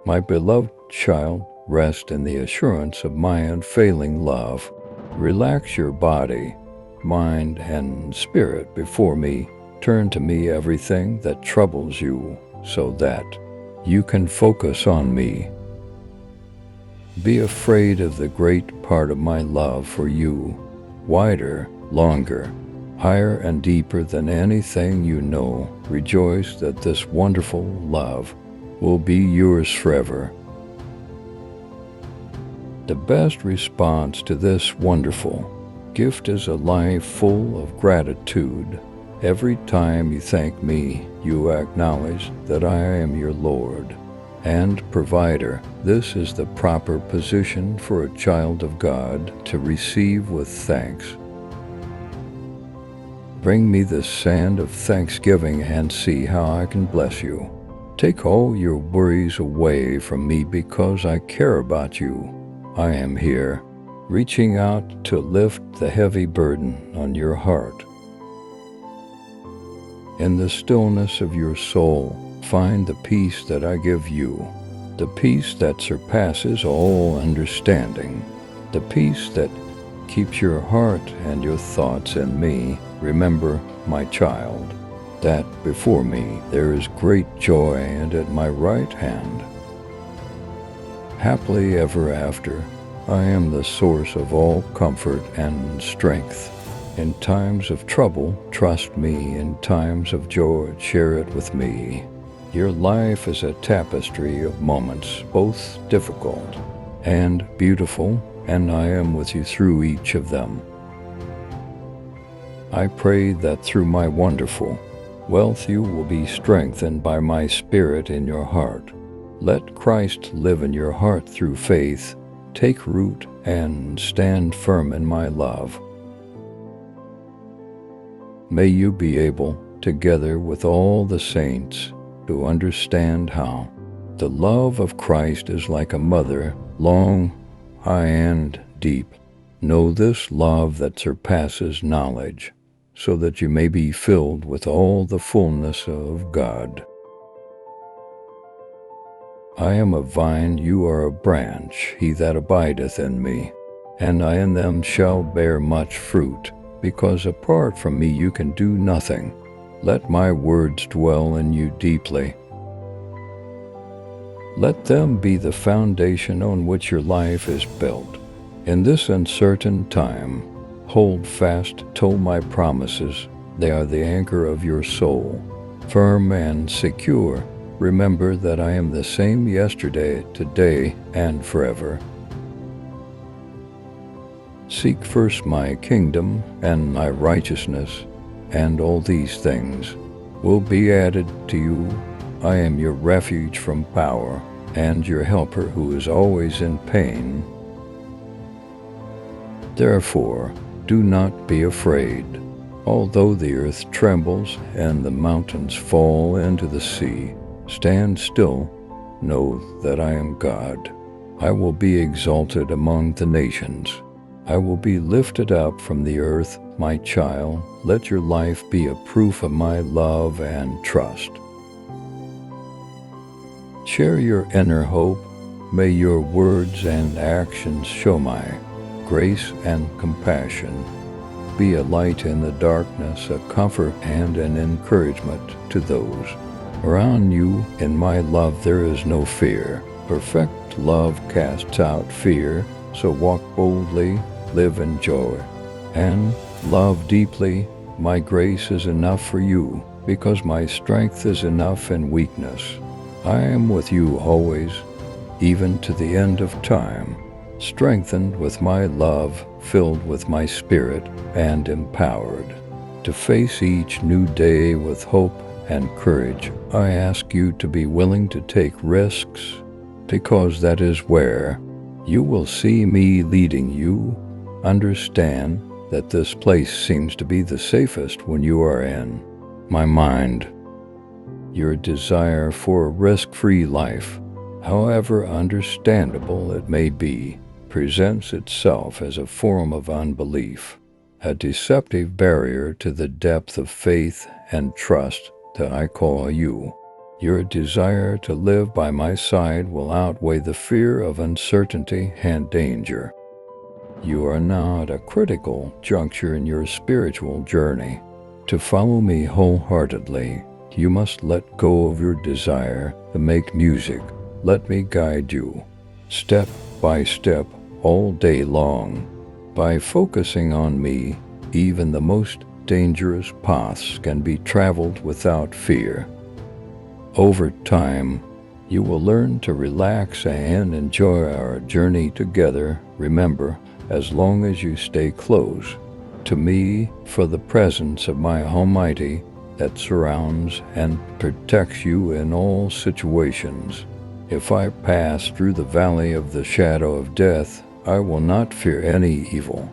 My beloved child, rest in the assurance of my unfailing love. Relax your body, mind, and spirit before me. Turn to me everything that troubles you so that you can focus on me. Be afraid of the great part of my love for you, wider, longer, higher and deeper than anything you know. Rejoice that this wonderful love will be yours forever. The best response to this wonderful gift is a life full of gratitude. Every time you thank me, you acknowledge that I am your Lord and provider. This is the proper position for a child of God to receive with thanks. Bring me the sand of thanksgiving and see how I can bless you. Take all your worries away from me because I care about you. I am here, reaching out to lift the heavy burden on your heart. In the stillness of your soul, find the peace that I give you, the peace that surpasses all understanding, the peace that keeps your heart and your thoughts in me. Remember, my child, that before me there is great joy, and at my right hand, happily ever after, I am the source of all comfort and strength. In times of trouble, trust me. In times of joy, share it with me. Your life is a tapestry of moments, both difficult and beautiful, and I am with you through each of them. I pray that through my wonderful wealth you will be strengthened by my Spirit in your heart. Let Christ live in your heart through faith. Take root and stand firm in my love. May you be able, together with all the saints, to understand how the love of Christ is like a mother, long, high, and deep. Know this love that surpasses knowledge, so that you may be filled with all the fullness of God. I am a vine, you are a branch. He that abideth in me, and I in them, shall bear much fruit, because apart from me you can do nothing. Let my words dwell in you deeply. Let them be the foundation on which your life is built. In this uncertain time, hold fast to my promises. They are the anchor of your soul, firm and secure. Remember that I am the same yesterday, today, and forever. Seek first my kingdom and my righteousness, and all these things will be added to you. I am your refuge from power, and your helper who is always in pain. Therefore, do not be afraid. Although the earth trembles and the mountains fall into the sea, stand still, know that I am God. I will be exalted among the nations. I will be lifted up from the earth, my child. Let your life be a proof of my love and trust. Share your inner hope. May your words and actions show my grace and compassion. Be a light in the darkness, a comfort and an encouragement to those around you. In my love there is no fear. Perfect love casts out fear. So walk boldly, live in joy, and love deeply. My grace is enough for you, because my strength is enough in weakness. I am with you always, even to the end of time, strengthened with my love, filled with my Spirit, and empowered to face each new day with hope and courage. I ask you to be willing to take risks, because that is where you will see me leading you. Understand that this place seems to be the safest when you are in my mind. Your desire for a risk-free life, however understandable it may be, presents itself as a form of unbelief, a deceptive barrier to the depth of faith and trust that I call you. Your desire to live by my side will outweigh the fear of uncertainty and danger. You are now at a critical juncture in your spiritual journey. To follow me wholeheartedly, you must let go of your desire to make music. Let me guide you, step by step, all day long. By focusing on me, even the most dangerous paths can be traveled without fear. Over time, you will learn to relax and enjoy our journey together. Remember, as long as you stay close to me, for the presence of my Almighty that surrounds and protects you in all situations. If I pass through the valley of the shadow of death, I will not fear any evil.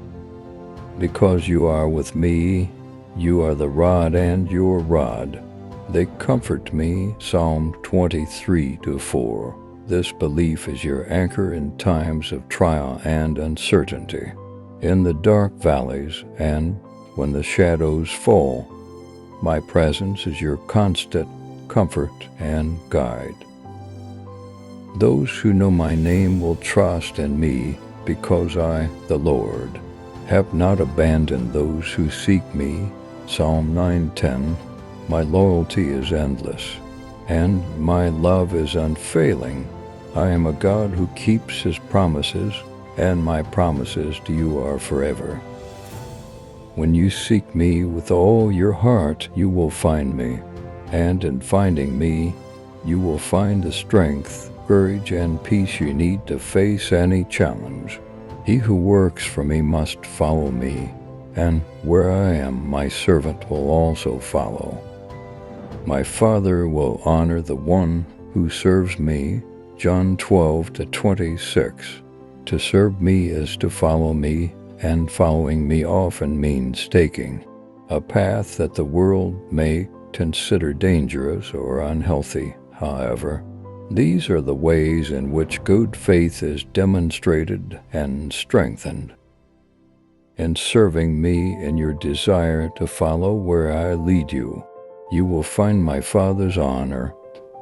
Because you are with me, you are the rod and your rod. They comfort me. Psalm 23:4. This belief is your anchor in times of trial and uncertainty. In the dark valleys and when the shadows fall, my presence is your constant comfort and guide. Those who know my name will trust in me because I, the Lord, have not abandoned those who seek me. Psalm 9:10. My loyalty is endless, and my love is unfailing. I am a God who keeps his promises, and my promises to you are forever. When you seek me with all your heart, you will find me, and in finding me, you will find the strength, courage, and peace you need to face any challenge. He who works for me must follow me, and where I am, my servant will also follow. My Father will honor the one who serves me. John 12:26. To serve me is to follow me, and following me often means taking a path that the world may consider dangerous or unhealthy. However, these are the ways in which good faith is demonstrated and strengthened. In serving me in your desire to follow where I lead you, you will find my Father's honor.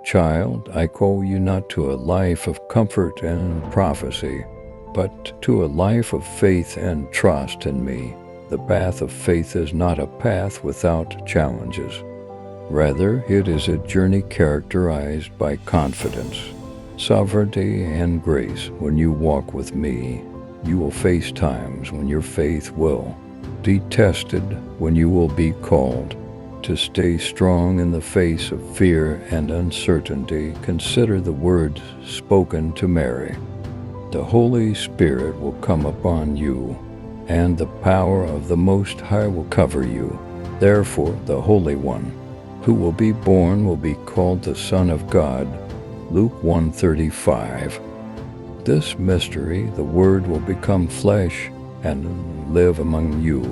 Child, I call you not to a life of comfort and prophecy, but to a life of faith and trust in me. The path of faith is not a path without challenges. Rather, it is a journey characterized by confidence, sovereignty, and grace. When you walk with me, you will face times when your faith will be tested, when you will be called to stay strong in the face of fear and uncertainty. Consider the words spoken to Mary. The Holy Spirit will come upon you, and the power of the Most High will cover you. Therefore, the Holy One who will be born will be called the Son of God. Luke 1:35. This mystery, the Word will become flesh and live among you,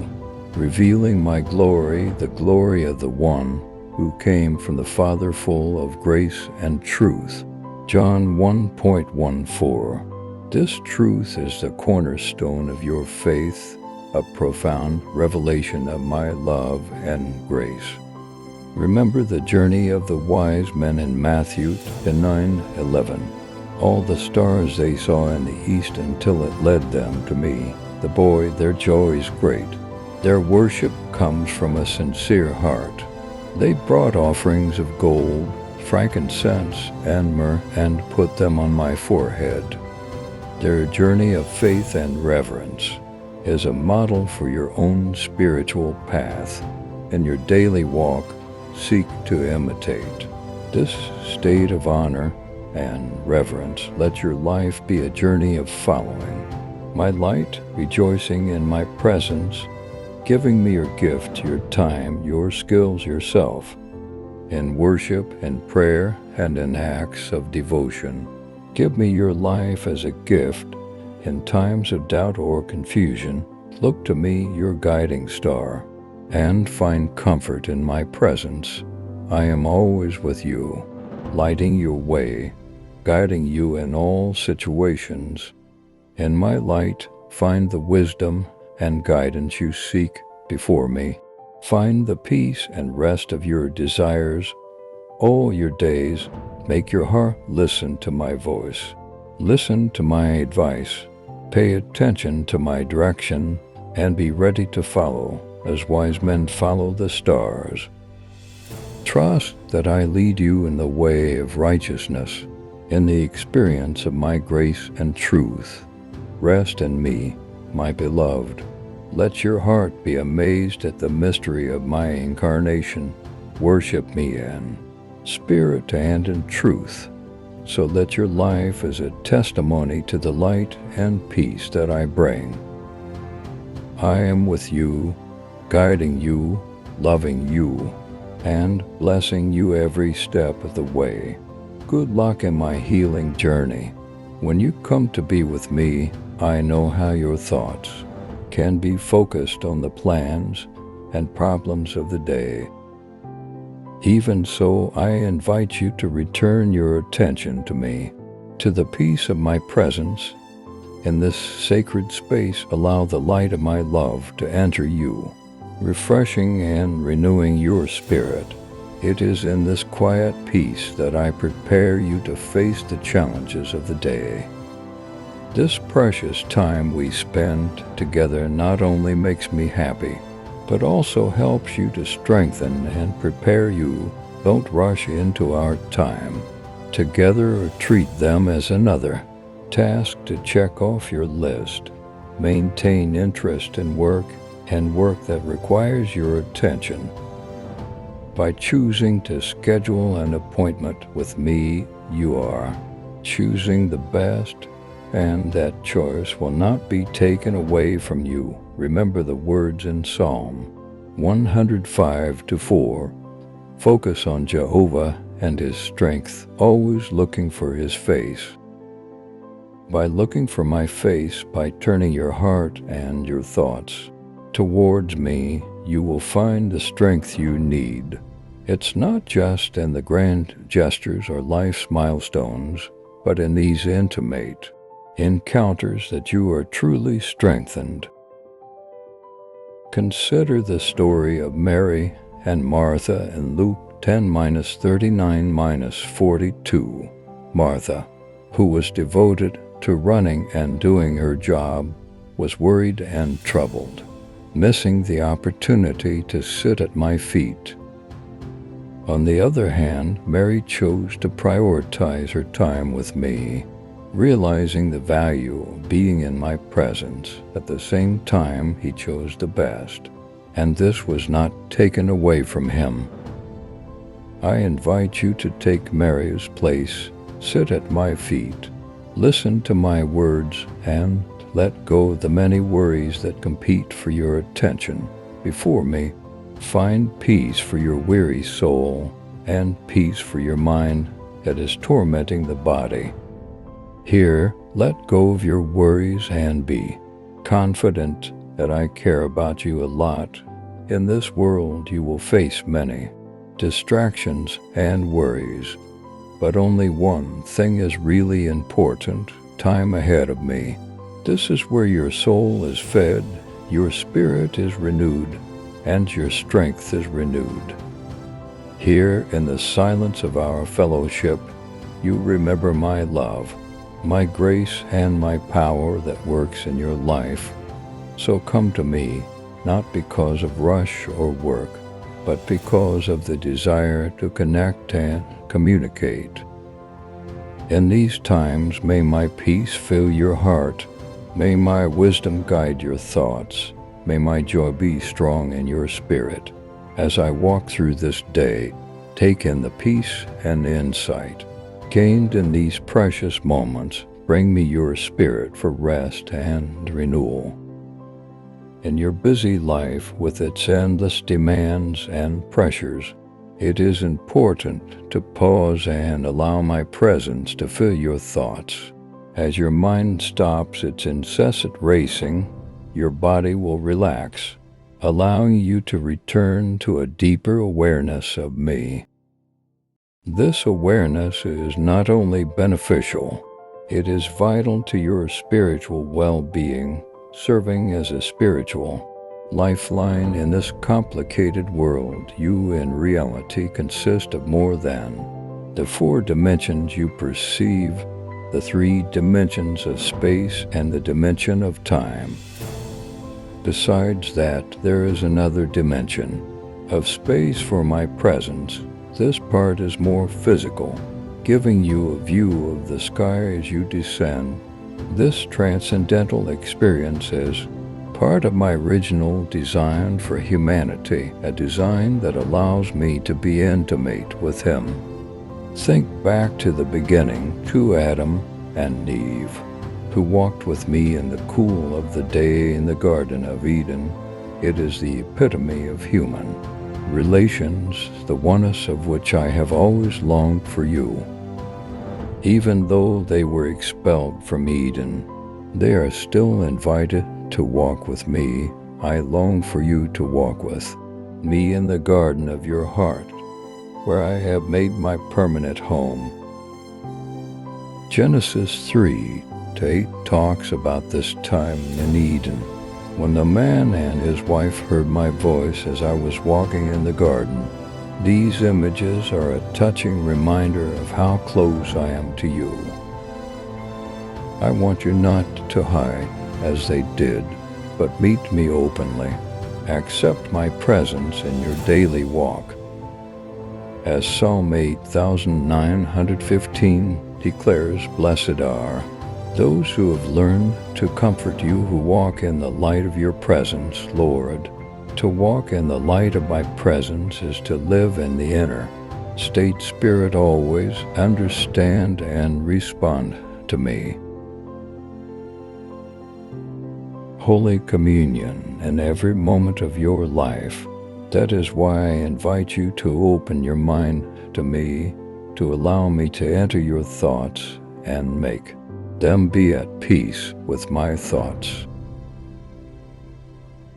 revealing my glory, the glory of the one who came from the Father, full of grace and truth. John 1:14. This truth is the cornerstone of your faith, a profound revelation of my love and grace. Remember the journey of the wise men in Matthew 9:11. All the stars they saw in the east until it led them to me. The boy, their joy is great. Their worship comes from a sincere heart. They brought offerings of gold, frankincense, and myrrh, and put them on my forehead. Their journey of faith and reverence is a model for your own spiritual path. In your daily walk, seek to imitate this state of honor and reverence. Let your life be a journey of following my light, rejoicing in my presence, giving me your gift, your time, your skills, yourself, in worship, in prayer, and in acts of devotion. Give me your life as a gift. In times of doubt or confusion, look to me, your guiding star, and find comfort in my presence. I am always with you, lighting your way, guiding you in all situations. In my light, find the wisdom and guidance you seek before me. Find the peace and rest of your desires. all your days, make your heart listen to my voice. Listen to my advice. Pay attention to my direction and be ready to follow as wise men follow the stars. Trust that I lead you in the way of righteousness, in the experience of my grace and truth. Rest in me, my beloved. Let your heart be amazed at the mystery of my incarnation. Worship me in spirit and in truth, so that your life is a testimony to the light and peace that I bring. I am with you, guiding you, loving you, and blessing you every step of the way. Good luck in my healing journey. When you come to be with me, I know how your thoughts can be focused on the plans and problems of the day. Even so, I invite you to return your attention to me, to the peace of my presence. In this sacred space, allow the light of my love to enter you, refreshing and renewing your spirit. It is in this quiet peace that I prepare you to face the challenges of the day. This precious time we spend together not only makes me happy, but also helps you to strengthen and prepare you. Don't rush into our time together or treat them as another task to check off your list. Maintain interest in work and work that requires your attention. By choosing to schedule an appointment with me, you are choosing the best, and that choice will not be taken away from you. Remember the words in Psalm 105:4. Focus on Jehovah and his strength, always looking for his face. By looking for my face, by turning your heart and your thoughts towards me, you will find the strength you need. It's not just in the grand gestures or life's milestones, but in these intimate encounters that you are truly strengthened. Consider the story of Mary and Martha in Luke 10:39-42. Martha, who was devoted to running and doing her job, was worried and troubled, missing the opportunity to sit at my feet. On the other hand, Mary chose to prioritize her time with me, realizing the value of being in my presence. At the same time, he chose the best, and this was not taken away from him. I invite you to take Mary's place, sit at my feet, listen to my words, and let go of the many worries that compete for your attention. Before me, find peace for your weary soul and peace for your mind that is tormenting the body. Here, let go of your worries and be confident that I care about you a lot. In this world, you will face many distractions and worries, but only one thing is really important: time ahead of me. This is where your soul is fed, your spirit is renewed, and your strength is renewed. Here, in the silence of our fellowship, you remember my love, my grace, and my power that works in your life. So come to me, not because of rush or work, but because of the desire to connect and communicate. In these times, may my peace fill your heart. May my wisdom guide your thoughts. May my joy be strong in your spirit. As I walk through this day, take in the peace and insight gained in these precious moments. Bring me your spirit for rest and renewal. In your busy life, with its endless demands and pressures, it is important to pause and allow my presence to fill your thoughts. As your mind stops its incessant racing, your body will relax, allowing you to return to a deeper awareness of me. This awareness is not only beneficial, it is vital to your spiritual well-being, serving as a spiritual Lifeline, in this complicated world, you in reality consist of more than the four dimensions you perceive, the three dimensions of space and the dimension of time. Besides that, there is another dimension of space for my presence. This part is more physical, giving you a view of the sky as you descend. This transcendental experience is part of my original design for humanity, a design that allows me to be intimate with Him. Think back to the beginning, to Adam and Eve, who walked with me in the cool of the day in the Garden of Eden. It is the epitome of human relations, the oneness of which I have always longed for you. Even though they were expelled from Eden, they are still invited to walk with me. I long for you to walk with me in the garden of your heart, where I have made my permanent home. Genesis 3:8 talks about this time in Eden, when the man and his wife heard my voice as I was walking in the garden. These images are a touching reminder of how close I am to you. I want you not to hide as they did, but meet me openly. Accept my presence in your daily walk. As Psalm 8915 declares, "Blessed are those who have learned to comfort you, who walk in the light of your presence, Lord." To walk in the light of my presence is to live in the inner state spirit always, understand and respond to me. Holy Communion in every moment of your life. That is why I invite you to open your mind to me, to allow me to enter your thoughts and make them be at peace with my thoughts.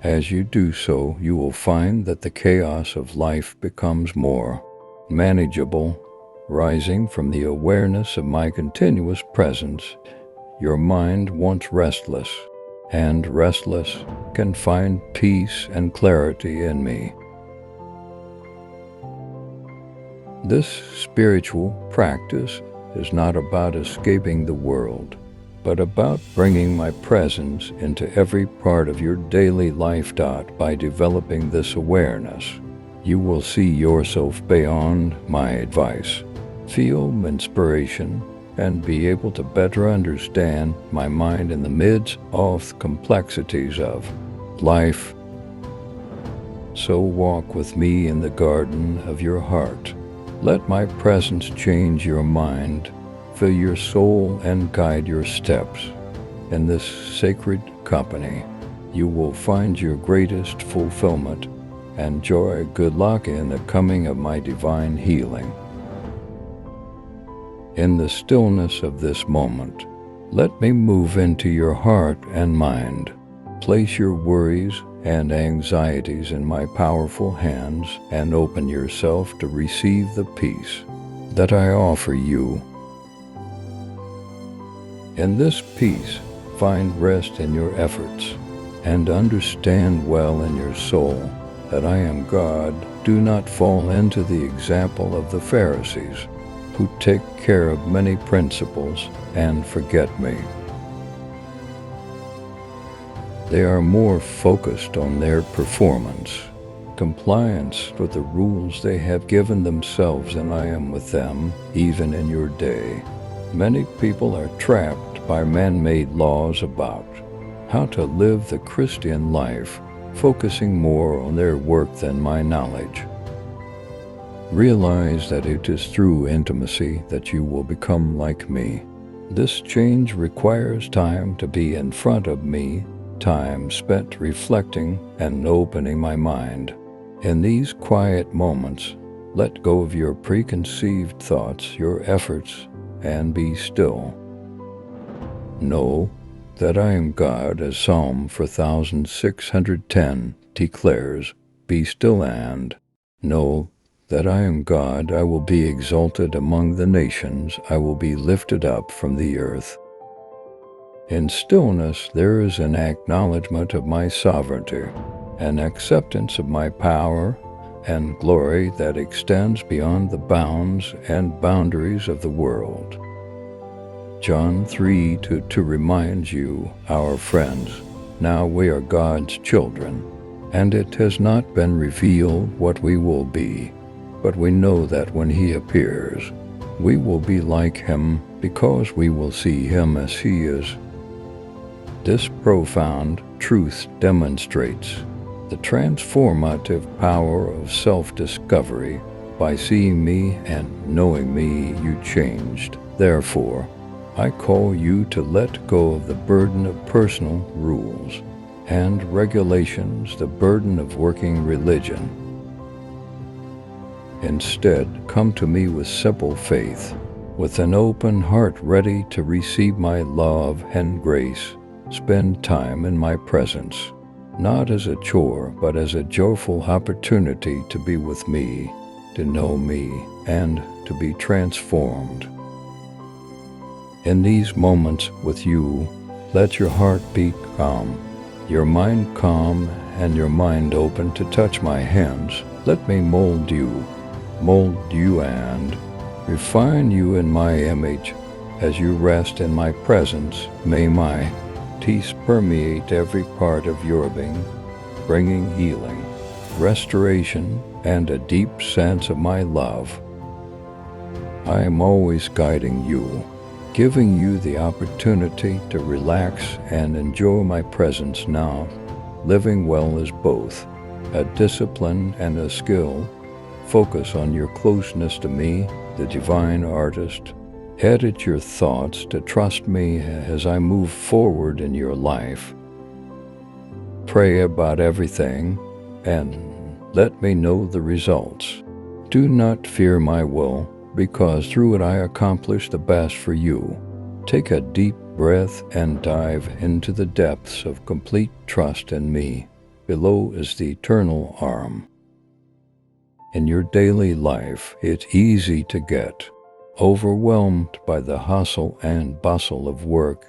As you do so, you will find that the chaos of life becomes more manageable, rising from the awareness of my continuous presence. Your mind, once restless and restless, can find peace and clarity in me. This spiritual practice is not about escaping the world, but about bringing my presence into every part of your daily life. By developing this awareness, you will see yourself beyond my advice, feel inspiration, and be able to better understand my mind in the midst of the complexities of life. So walk with me in the garden of your heart. Let my presence change your mind, fill your soul, and guide your steps. In this sacred company, you will find your greatest fulfillment and joy. Good luck in the coming of my divine healing. In the stillness of this moment, let me move into your heart and mind. Place your worries and anxieties in my powerful hands and open yourself to receive the peace that I offer you. In this peace, find rest in your efforts and understand well in your soul that I am God. Do not fall into the example of the Pharisees, who take care of many principles and forget me. They are more focused on their performance, compliance with the rules they have given themselves, and I am with them even in your day. Many people are trapped by man-made laws about how to live the Christian life, focusing more on their work than my knowledge. Realize that it is through intimacy that you will become like me. This change requires time to be in front of me, time spent reflecting and opening my mind. In these quiet moments, let go of your preconceived thoughts, your efforts, and be still. Know that I am God, as Psalm 4610 declares. Be still and know that I am God. I will be exalted among the nations. I will be lifted up from the earth. In stillness, there is an acknowledgement of my sovereignty. an acceptance of my power and glory that extends beyond the bounds and boundaries of the world. John 3 to remind you, our friends, now we are God's children, and it has not been revealed what we will be, but we know that when He appears, we will be like Him because we will see Him as He is. This profound truth demonstrates the transformative power of self-discovery. By seeing me and knowing me, you changed. Therefore, I call you to let go of the burden of personal rules and regulations, the burden of working religion. Instead, come to me with simple faith, with an open heart ready to receive my love and grace. Spend time in my presence, not as a chore, but as a joyful opportunity to be with me, to know me, and to be transformed. In these moments with you, let your heart be calm, your mind calm, and your mind open to touch my hands. Let me mold you and refine you in my image. As you rest in my presence, may my peace permeate every part of your being, bringing healing, restoration, and a deep sense of my love. I am always guiding you, giving you the opportunity to relax and enjoy my presence now. Living well is both a discipline and a skill. Focus on your closeness to me, the divine artist. Edit your thoughts to trust me as I move forward in your life. Pray about everything and let me know the results. Do not fear my will, because through it I accomplish the best for you. Take a deep breath and dive into the depths of complete trust in me. Below is the eternal arm. In your daily life, it's easy to get overwhelmed by the hustle and bustle of work.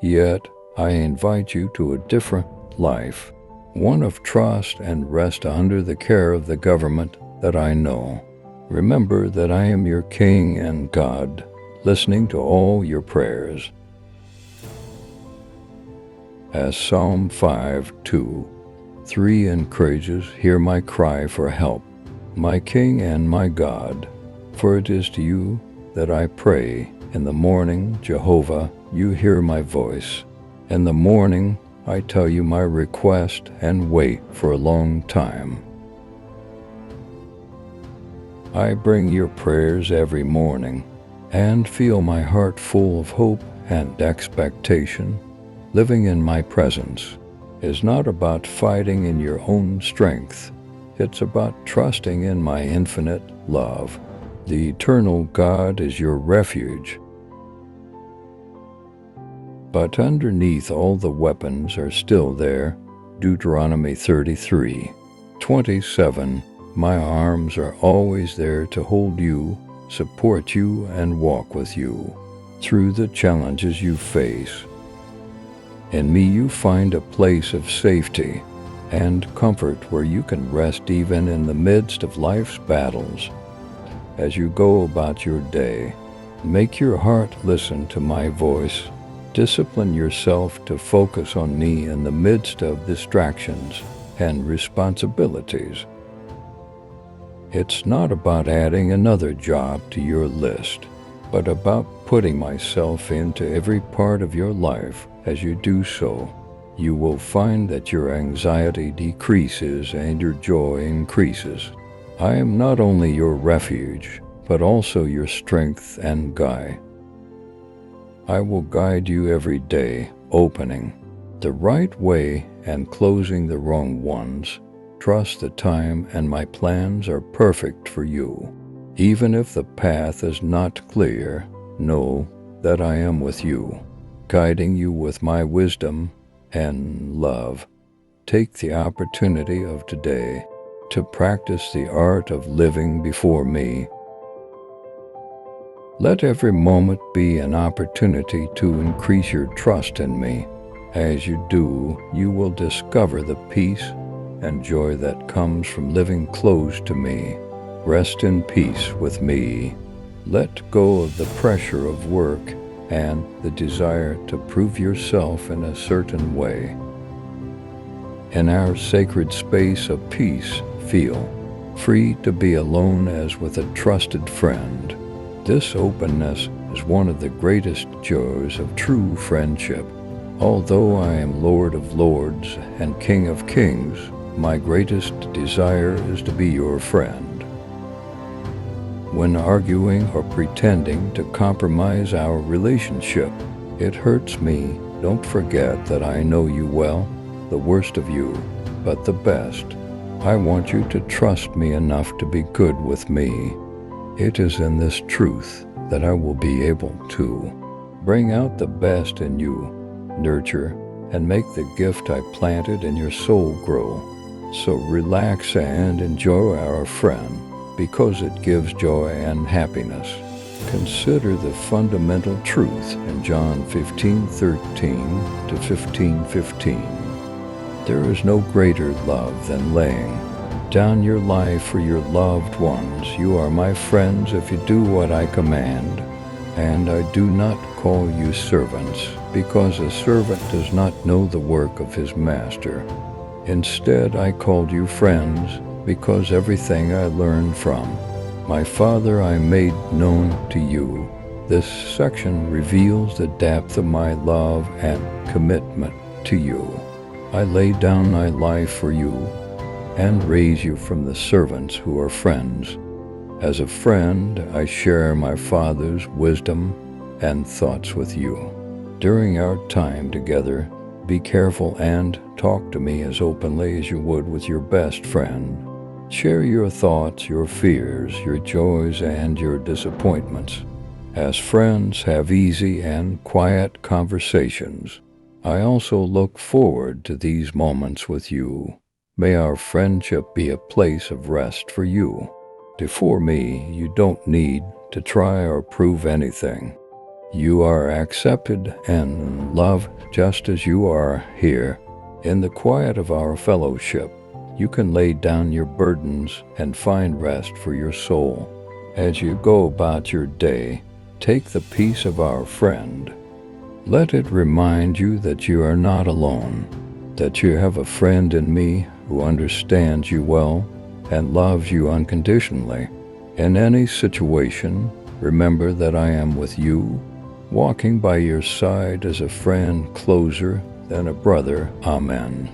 Yet, I invite you to a different life, one of trust and rest under the care of the government that I know. Remember that I am your King and God, listening to all your prayers. As Psalm 5:2-3 encourages, hear my cry for help, my King and my God, for it is to you that I pray. In the morning, Jehovah, you hear my voice. In the morning, I tell you my request and wait for a long time. I bring your prayers every morning and feel my heart full of hope and expectation. Living in my presence is not about fighting in your own strength. It's about trusting in my infinite love. The eternal God is your refuge. But underneath all the weapons are still there. Deuteronomy 33:27. My arms are always there to hold you, support you, and walk with you through the challenges you face. In me you find a place of safety and comfort where you can rest even in the midst of life's battles. As you go about your day, make your heart listen to my voice. Discipline yourself to focus on me in the midst of distractions and responsibilities. It's not about adding another job to your list, but about putting myself into every part of your life. As you do so, you will find that your anxiety decreases and your joy increases. I am not only your refuge, but also your strength and guide. I will guide you every day, opening the right way and closing the wrong ones. Trust the time and my plans are perfect for you. Even if the path is not clear, know that I am with you, guiding you with my wisdom and love. Take the opportunity of today to practice the art of living before me. Let every moment be an opportunity to increase your trust in me. As you do, you will discover the peace and joy that comes from living close to me. Rest in peace with me. Let go of the pressure of work and the desire to prove yourself in a certain way. In our sacred space of peace, feel free to be alone as with a trusted friend. This openness is one of the greatest joys of true friendship. Although I am Lord of Lords and King of Kings, my greatest desire is to be your friend. When arguing or pretending to compromise our relationship, it hurts me. Don't forget that I know you well, the worst of you, but the best. I want you to trust me enough to be good with me. It is in this truth that I will be able to bring out the best in you, nurture, and make the gift I planted in your soul grow. So relax and enjoy our friend, because it gives joy and happiness. Consider the fundamental truth in John 15:13 to 15:15. There is no greater love than laying down your life for your loved ones. You are my friends if you do what I command. And I do not call you servants, because a servant does not know the work of his master. Instead, I called you friends, because everything I learned from my Father I made known to you. This section reveals the depth of my love and commitment to you. I lay down my life for you and raise you from the servants who are friends. As a friend, I share my Father's wisdom and thoughts with you. During our time together, be careful and talk to me as openly as you would with your best friend. Share your thoughts, your fears, your joys, and your disappointments. As friends, have easy and quiet conversations. I also look forward to these moments with you. May our friendship be a place of rest for you. Before me, you don't need to try or prove anything. You are accepted and loved just as you are here. In the quiet of our fellowship, you can lay down your burdens and find rest for your soul. As you go about your day, take the peace of our friend. Let it remind you that you are not alone, that you have a friend in me who understands you well and loves you unconditionally. In any situation, remember that I am with you, walking by your side as a friend closer than a brother. Amen.